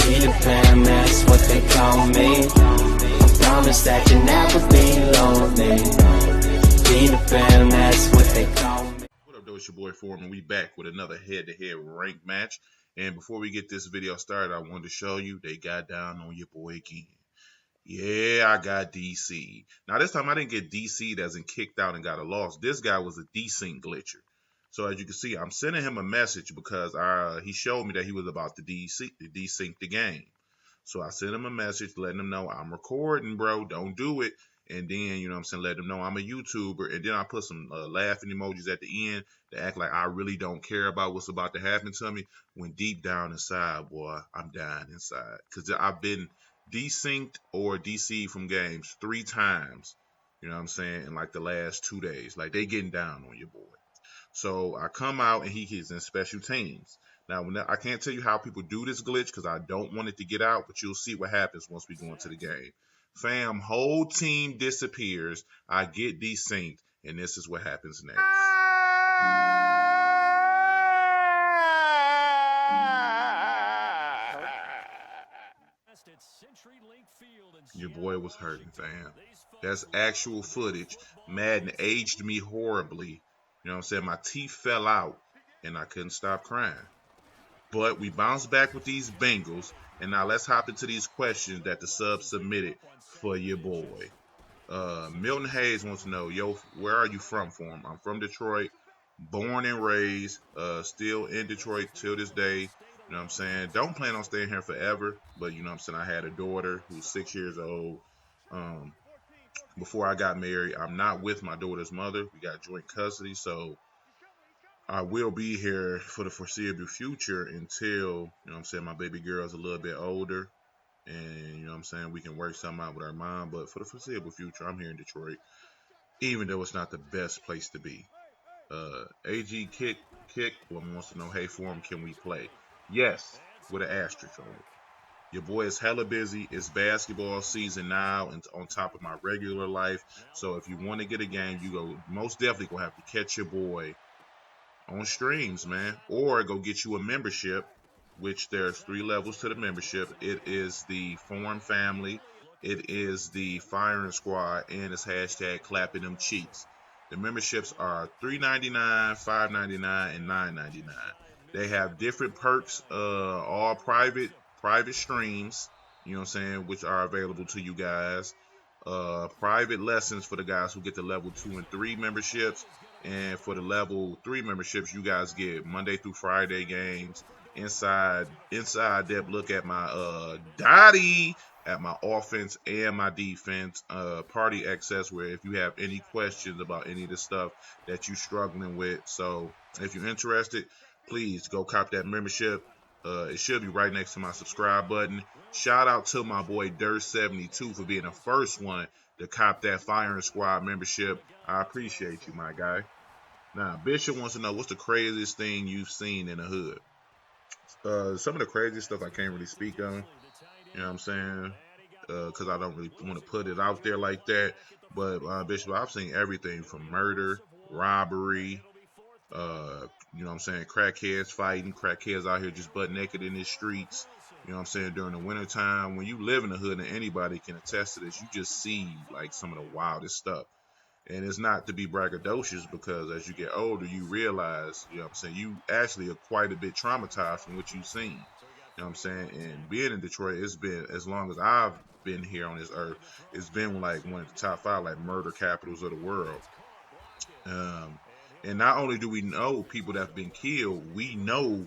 Peter Pan, that's what they call me. I promise that you'll never be lonely. Peter Pan, that's what they call me. What up, though? It's your boy Foreman. We back with another head-to-head ranked match. And before we get this video started, I wanted to show you they got down on your boy again. Yeah, I got DC. Now, this time I didn't get DC'd as in kicked out and got a loss. This guy was a desync glitcher. So as you can see, I'm sending him a message because he showed me that he was about to desync the game. So I sent him a message letting him know I'm recording, bro. Don't do it. And then, you know what I'm saying, let him know I'm a YouTuber. And then I put some laughing emojis at the end to act like I really don't care about what's about to happen to me. When deep down inside, boy, I'm dying inside. Because I've been desynced or DC'd from games 3 times, you know what I'm saying, in like the last 2 days. Like, they getting down on your boy. So I come out and he's in special teams. Now, I can't tell you how people do this glitch because I don't want it to get out, but you'll see what happens once we go into the game. Fam, whole team disappears. I get desynced, and this is what happens next. Your boy was hurting, fam. That's actual footage. Madden aged me horribly. You know what I'm saying? My teeth fell out, and I couldn't stop crying. But we bounced back with these Bengals, and now let's hop into these questions that the sub submitted for your boy. Milton Hayes wants to know, yo, where are you from, Form? I'm from Detroit, born and raised, still in Detroit till this day. You know what I'm saying? Don't plan on staying here forever, but you know what I'm saying? I had a daughter who's 6 years old. Before I got married, I'm not with my daughter's mother. We got joint custody, so I will be here for the foreseeable future until, you know what I'm saying, my baby girl's a little bit older. And, you know what I'm saying, we can work something out with our mom. But for the foreseeable future, I'm here in Detroit, even though it's not the best place to be. AG Kick wants to know, hey, Forum, can we play? Yes, with an asterisk on it. Your boy is hella busy. It's basketball season now and on top of my regular life. So if you want to get a game, you go most definitely going to have to catch your boy on streams, man. Or go get you a membership, which there's 3 levels to the membership. It is the Forum Family. It is the Firing Squad. And it's hashtag clapping them cheeks. The memberships are $3.99, $5.99, and $9.99. They have different perks, all private streams, you know what I'm saying, which are available to you guys. Private lessons for the guys who get the level 2 and 3 memberships. And for the level 3 memberships, you guys get Monday through Friday games, inside depth look at my Dottie, at my offense and my defense, party access, where if you have any questions about any of the stuff that you're struggling with. So if you're interested, please go cop that membership. It should be right next to my subscribe button. Shout out to my boy Dirt72 for being the first one to cop that Firing Squad membership. I appreciate you, my guy. Now, Bishop wants to know, what's the craziest thing you've seen in the hood? Some of the craziest stuff I can't really speak on. You know what I'm saying? Because I don't really want to put it out there like that. But, Bishop, I've seen everything from murder, robbery, you know what I'm saying, crackheads fighting, crackheads out here just butt naked in the streets. You know what I'm saying? During the wintertime, when you live in the hood, and anybody can attest to this, you just see like some of the wildest stuff. And it's not to be braggadocious, because as you get older, you realize, you know what I'm saying, you actually are quite a bit traumatized from what you've seen. You know what I'm saying? And being in Detroit, it's been, as long as I've been here on this earth, it's been like one of the top 5 like murder capitals of the world. And not only do we know people that have been killed, we know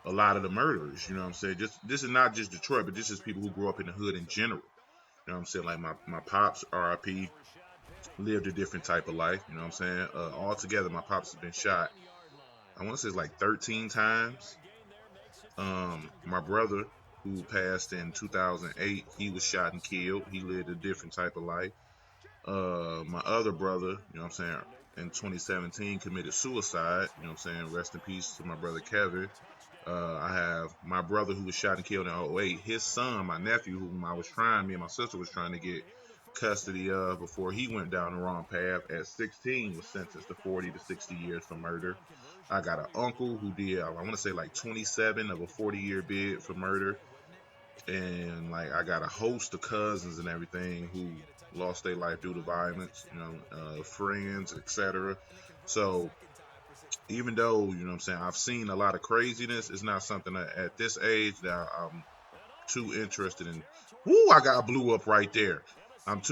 a lot of the murderers. You know what I'm saying? This is not just Detroit, but this is people who grew up in the hood in general. You know what I'm saying? Like my pops, RIP, lived a different type of life. You know what I'm saying? Altogether, my pops has been shot, I want to say it's like 13 times. My brother, who passed in 2008, he was shot and killed. He lived a different type of life. My other brother, you know what I'm saying, in 2017 committed suicide. You know what I'm saying? Rest in peace to my brother Kevin. I have my brother who was shot and killed in 2008. His son, my nephew, whom me and my sister was trying to get custody of before he went down the wrong path, at 16 was sentenced to 40 to 60 years for murder. I got an uncle who did, I want to say like 27 of a 40-year bid for murder. And like I got a host of cousins and everything who lost their life due to violence, friends, etc. So even though, I'm saying, I've seen a lot of craziness, it's not something that at this age that I'm too interested in. Woo, I got blew up right there. I'm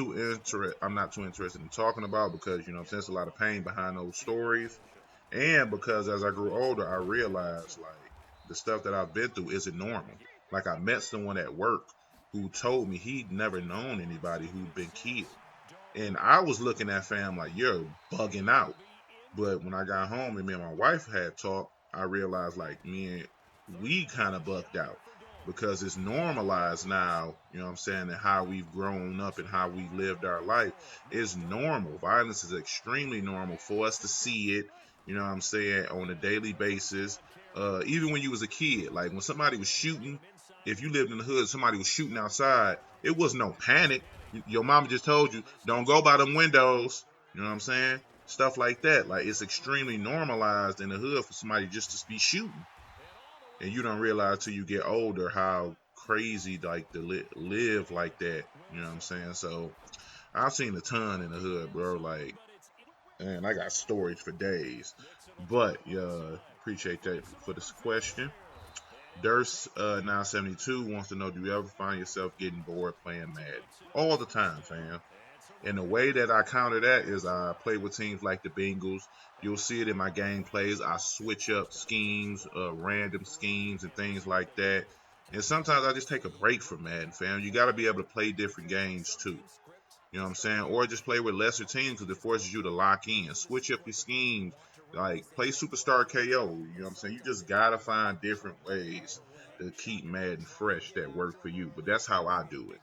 not too interested in talking about because, there's a lot of pain behind those stories. And because as I grew older, I realized like the stuff that I've been through isn't normal. Like I met someone at work who told me he'd never known anybody who'd been killed. And I was looking at fam like, you're bugging out. But when I got home and me and my wife had talked, I realized like we kind of bucked out because it's normalized now, what I'm saying, and how we've grown up and how we lived our life is normal. Violence is extremely normal for us to see it, what I'm saying, on a daily basis. Even when you was a kid, like when somebody was shooting, if you lived in the hood, somebody was shooting outside, it was no panic. Your mama just told you, don't go by them windows. You know what I'm saying? Stuff like that. Like it's extremely normalized in the hood for somebody just to be shooting, and you don't realize till you get older how crazy like to live like that. You know what I'm saying? So I've seen a ton in the hood, bro. Like, and I got stories for days. But appreciate that for this question. Durst 972 wants to know: do you ever find yourself getting bored playing Madden? All the time, fam. And the way that I counter that is I play with teams like the Bengals. You'll see it in my game plays. I switch up schemes, random schemes, and things like that. And sometimes I just take a break from Madden, fam. You got to be able to play different games too. You know what I'm saying? Or just play with lesser teams because it forces you to lock in. Switch up your schemes. Like play Superstar KO. You know what I'm saying? You just got to find different ways to keep Madden fresh that work for you. But that's how I do it.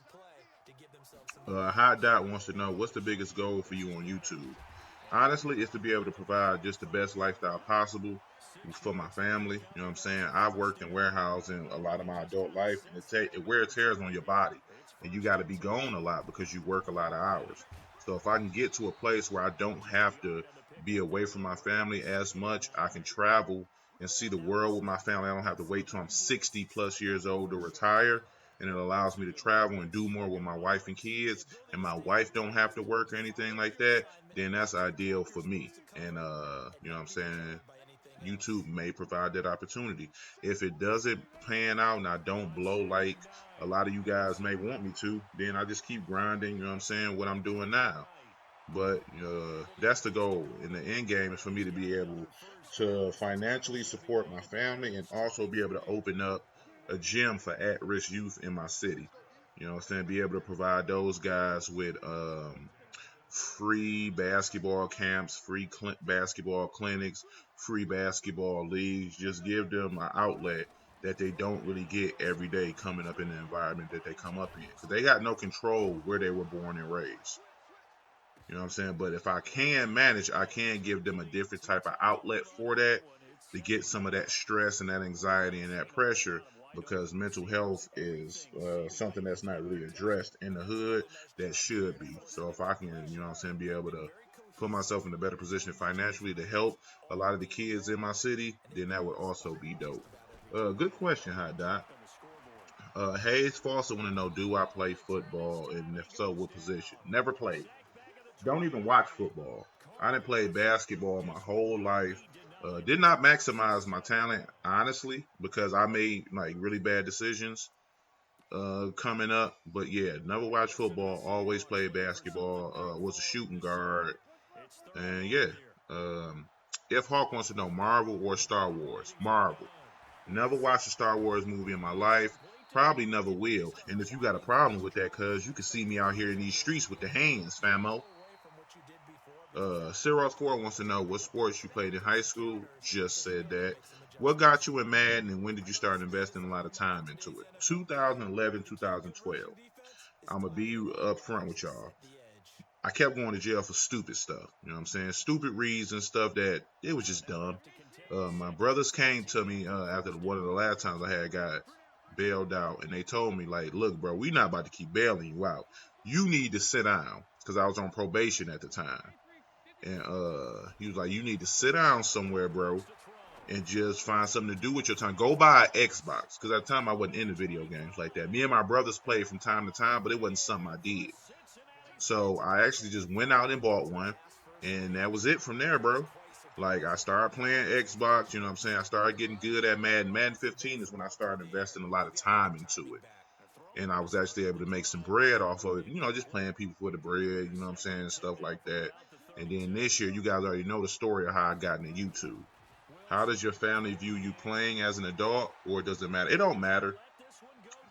Hot Dot wants to know what's the biggest goal for you on YouTube. Honestly, it's to be able to provide just the best lifestyle possible for my family. You know what I'm saying? I've worked in warehousing a lot of my adult life, and it wear tears on your body, and you got to be gone a lot because you work a lot of hours. So if I can get to a place where I don't have to be away from my family as much, I can travel and see the world with my family. I don't have to wait till I'm 60 plus years old to retire, and it allows me to travel and do more with my wife and kids, and my wife don't have to work or anything like that, then that's ideal for me. And you know what I'm saying? YouTube may provide that opportunity. If it doesn't pan out and I don't blow like a lot of you guys may want me to, then I just keep grinding, you know what I'm saying, what I'm doing now. But that's the goal. And the end game is for me to be able to financially support my family and also be able to open up a gym for at-risk youth in my city. You know what I'm saying? Be able to provide those guys with free basketball camps, free basketball clinics, free basketball leagues. Just give them an outlet that they don't really get every day coming up in the environment that they come up in. Because they got no control where they were born and raised. You know what I'm saying? But if I can manage, I can give them a different type of outlet for that to get some of that stress and that anxiety and that pressure because mental health is something that's not really addressed in the hood that should be. So if I can, you know what I'm saying, be able to put myself in a better position financially to help a lot of the kids in my city, then that would also be dope. Good question, Hot Dot. Hayes Foster want to know, do I play football? And if so, what position? Never played. Don't even watch football. I didn't play basketball my whole life. Did not maximize my talent, honestly, because I made like really bad decisions coming up. But yeah, never watched football. Always played basketball. Was a shooting guard, and yeah. Um, if Hawk wants to know Marvel or Star Wars, Marvel. Never watched a Star Wars movie in my life. Probably never will. And if you got a problem with that, cuz you can see me out here in these streets with the hands, famo. Cyril 4 wants to know what sports you played in high school. Just said that. What got you in Madden and when did you start investing a lot of time into it? 2011, 2012. I'm going to be upfront with y'all. I kept going to jail for stupid stuff. You know what I'm saying? Stupid reasons, stuff that it was just dumb. My brothers came to me after one of the last times I had got bailed out, and they told me, like, look, bro, we not about to keep bailing you out. You need to sit down, because I was on probation at the time. And he was like, you need to sit down somewhere, bro, and just find something to do with your time. Go buy an Xbox, because at the time I wasn't into video games like that. Me and my brothers played from time to time, but it wasn't something I did. So I actually just went out and bought one, and that was it from there, bro. Like, I started playing Xbox, you know what I'm saying? I started getting good at Madden. Madden 15 is when I started investing a lot of time into it. And I was actually able to make some bread off of it, you know, just playing people for the bread, you know what I'm saying, stuff like that. And then this year, you guys already know the story of how I got into YouTube. How does your family view you playing as an adult, or does it matter? It don't matter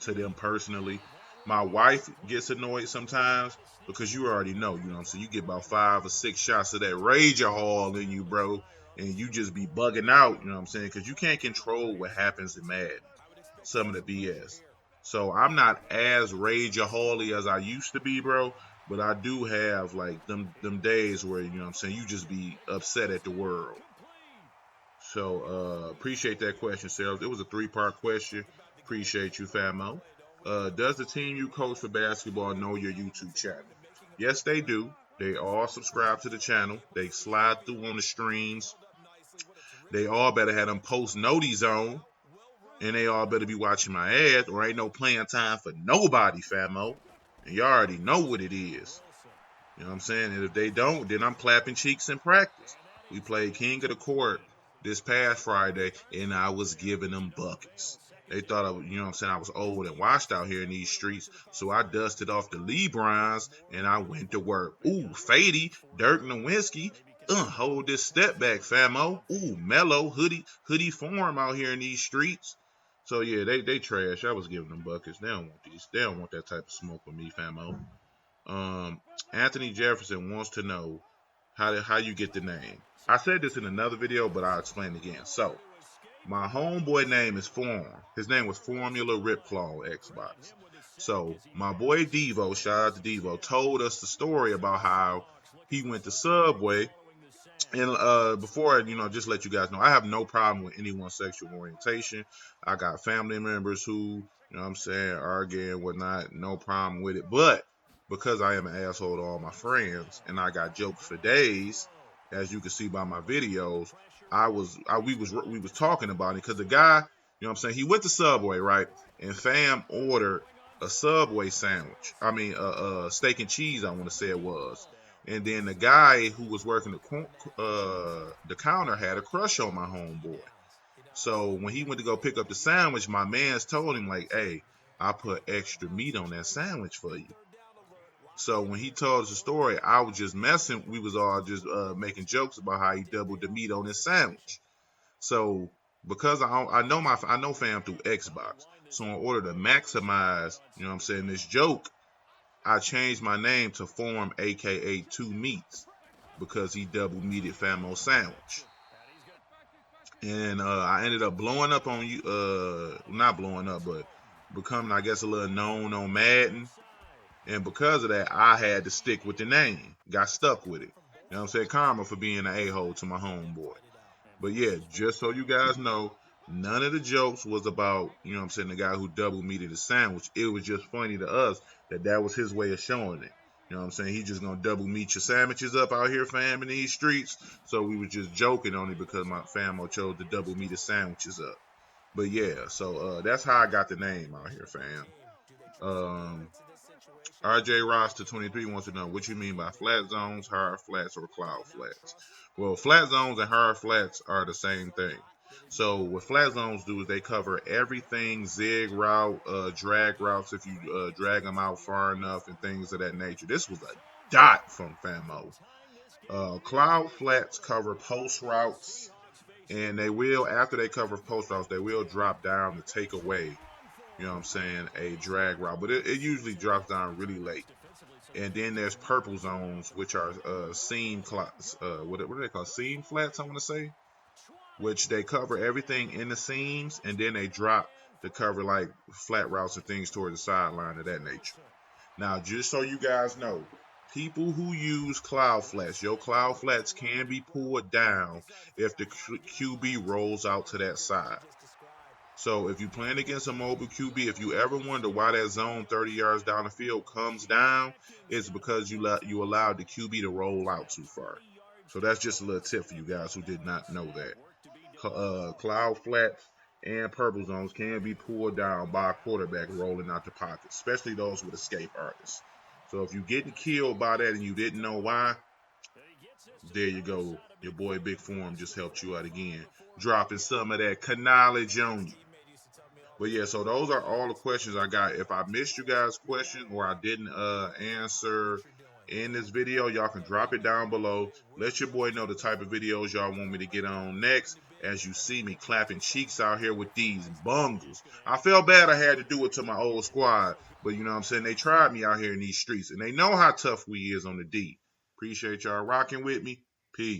to them personally. My wife gets annoyed sometimes because you already know, you know what I'm saying? You get about 5 or 6 shots of that rage hall in you, bro, and you just be bugging out, you know what I'm saying? Because you can't control what happens in Madden, some of the BS. So I'm not as rageaholic as I used to be, bro, but I do have like them days where, you know what I'm saying, you just be upset at the world. So appreciate that question, Sarah. It was a 3-part question. Appreciate you, Famo. Does the team you coach for basketball know your YouTube channel? Yes, they do. They all subscribe to the channel. They slide through on the streams. They all better have them post noties on. And they all better be watching my ads, or ain't no playing time for nobody, Famo. And you already know what it is. You know what I'm saying? And if they don't, then I'm clapping cheeks in practice. We played King of the Court this past Friday, and I was giving them buckets. They thought, you know what I'm saying, I was old and washed out here in these streets, so I dusted off the Lebrons, and I went to work. Ooh, Fady, Dirk Nowitzki, hold this step back, famo. Ooh, mellow, hoodie form out here in these streets. So, yeah, they trash. I was giving them buckets. They don't want these. They don't want that type of smoke with me, famo. Anthony Jefferson wants to know how you get the name. I said this in another video, but I'll explain again. So, my homeboy name is Form. His name was Formula Ripclaw on Xbox. So, my boy Devo, shout out to Devo, told us the story about how he went to Subway. And before, you know, just let you guys know, I have no problem with anyone's sexual orientation. I got family members who, you know what I'm saying, argue and whatnot, no problem with it. But because I am an asshole to all my friends and I got jokes for days, as you can see by my videos, we was talking about it because the guy, you know what I'm saying, he went to Subway, right? And fam ordered a Subway sandwich. I mean, a steak and cheese, I want to say it was. And then the guy who was working the counter had a crush on my homeboy. So when he went to go pick up the sandwich, my man's told him, like, hey, I put extra meat on that sandwich for you. So when he told us the story, I was just messing. We was all just making jokes about how he doubled the meat on his sandwich. So because I know fam through Xbox. So in order to maximize, you know what I'm saying, this joke, I changed my name to Form, aka Two Meats, because he double meated Famo sandwich. And I ended up blowing up on you, not blowing up, but becoming, I guess, a little known on Madden. And because of that, I had to stick with the name. Got stuck with it. You know what I'm saying? Karma for being an a-hole to my homeboy. But yeah, just so you guys know, none of the jokes was about, you know what I'm saying, the guy who double meated the sandwich. It was just funny to us that was his way of showing it. You know what I'm saying? He just gonna double meat your sandwiches up out here, fam, in these streets. So we was just joking on it because my famo chose to double meat his sandwiches up. But yeah, so that's how I got the name out here, fam. RJ Roster 23 wants to know what you mean by flat zones, hard flats, or cloud flats. Well, flat zones and hard flats are the same thing. So what flat zones do is they cover everything, zig route, drag routes if you drag them out far enough and things of that nature. This was a dot from Famo. Cloud flats cover post routes, and they will, after they cover post routes, they will drop down to take away, you know what I'm saying, a drag route. But it usually drops down really late. And then there's purple zones, which are seam flats. What do they call seam flats? I want to say, which they cover everything in the seams, and then they drop to cover like flat routes and things toward the sideline of that nature. Now, just so you guys know, people who use cloud flats, your cloud flats can be pulled down if the QB rolls out to that side. So if you're playing against a mobile QB, if you ever wonder why that zone 30 yards down the field comes down, it's because you allowed the QB to roll out too far. So that's just a little tip for you guys who did not know that. cloud flats and purple zones can be pulled down by a quarterback rolling out the pocket, especially those with escape artists. So if you're getting killed by that and you didn't know why, there you go. Your boy Big Form just helped you out again, dropping some of that knowledge on you. But yeah, so those are all the questions I got. If I missed you guys' question or I didn't answer in this video, y'all can drop it down below. Let your boy know the type of videos y'all want me to get on next. As you see me clapping cheeks out here with these bungles. I felt bad I had to do it to my old squad, but you know what I'm saying? They tried me out here in these streets, and they know how tough we is on the D. Appreciate y'all rocking with me. Peace.